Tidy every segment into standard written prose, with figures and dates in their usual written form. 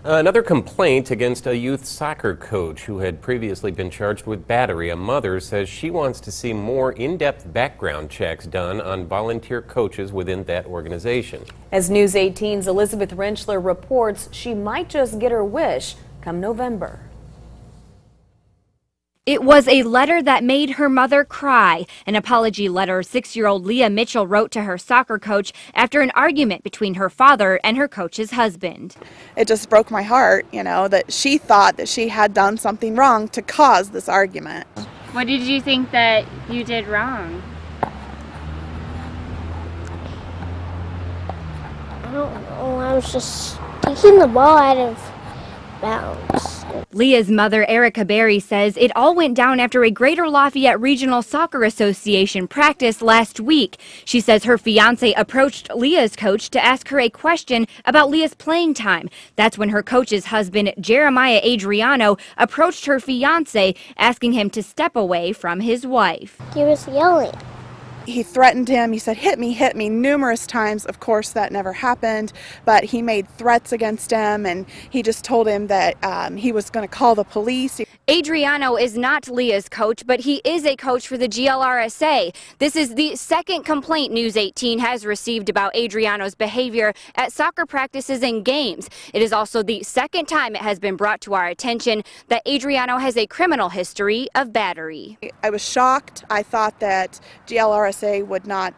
Another complaint against a youth soccer coach who had previously been charged with battery. A mother says she wants to see more in-depth background checks done on volunteer coaches within that organization. As News 18's Elizabeth Rentschler reports, she might just get her wish come November. It was a letter that made her mother cry. An apology letter 6-year-old Leah Mitchell wrote to her soccer coach after an argument between her father and her coach's husband. It just broke my heart, that she thought that she had done something wrong to cause this argument. What did you think that you did wrong? I don't know. I was just taking the ball out of bounds. Leah's mother, Erica Berry, says it all went down after a Greater Lafayette Regional Soccer Association practice last week. She says her fiance approached Leah's coach to ask her a question about Leah's playing time. That's when her coach's husband, Jeremiah Adriano, approached her fiance, asking him to step away from his wife. He was yelling. He threatened him. He said, hit me numerous times. Of course, that never happened, but he made threats against him, and he just told him that he was going to call the police. Adriano is not Leah's coach, but he is a coach for the GLRSA. This is the second complaint News 18 has received about Adriano's behavior at soccer practices and games. It is also the second time it has been brought to our attention that Adriano has a criminal history of battery. I was shocked. I thought that GLRSA would not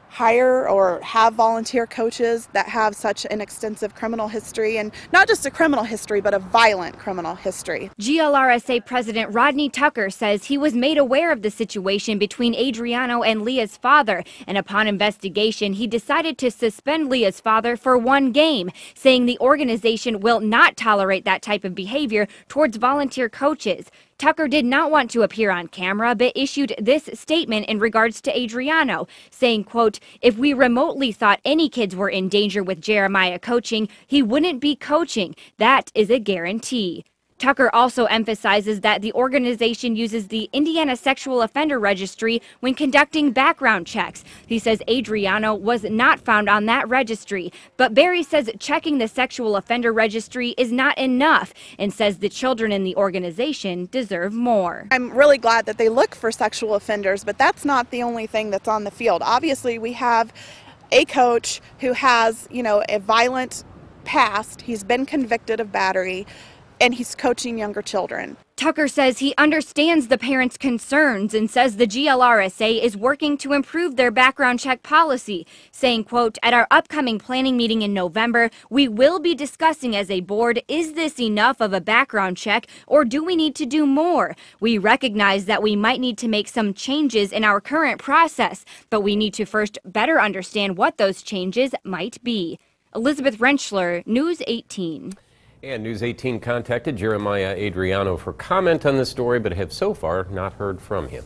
hire or have volunteer coaches that have such an extensive criminal history, and not just a criminal history, but a violent criminal history. GLRSA President Rodney Tucker says he was made aware of the situation between Adriano and Leah's father, and upon investigation, he decided to suspend Leah's father for 1 game, saying the organization will not tolerate that type of behavior towards volunteer coaches. Tucker did not want to appear on camera, but issued this statement in regards to Adriano, saying, quote, "If we remotely thought any kids were in danger with Jeremiah coaching, he wouldn't be coaching. That is a guarantee." Tucker also emphasizes that the organization uses the Indiana Sexual Offender Registry when conducting background checks. He says Adriano was not found on that registry, but Berry says checking the Sexual Offender Registry is not enough and says the children in the organization deserve more. I'm really glad that they look for sexual offenders, but that's not the only thing that's on the field. Obviously, we have a coach who has, a violent past. He's been convicted of battery, and he's coaching younger children. Tucker says he understands the parents' concerns and says the GLRSA is working to improve their background check policy, saying, quote, "At our upcoming planning meeting in November, we will be discussing as a board, is this enough of a background check or do we need to do more? We recognize that we might need to make some changes in our current process, but we need to first better understand what those changes might be." Elizabeth Rentschler, News 18. And News 18 contacted Jeremiah Adriano for comment on this story, but have so far not heard from him.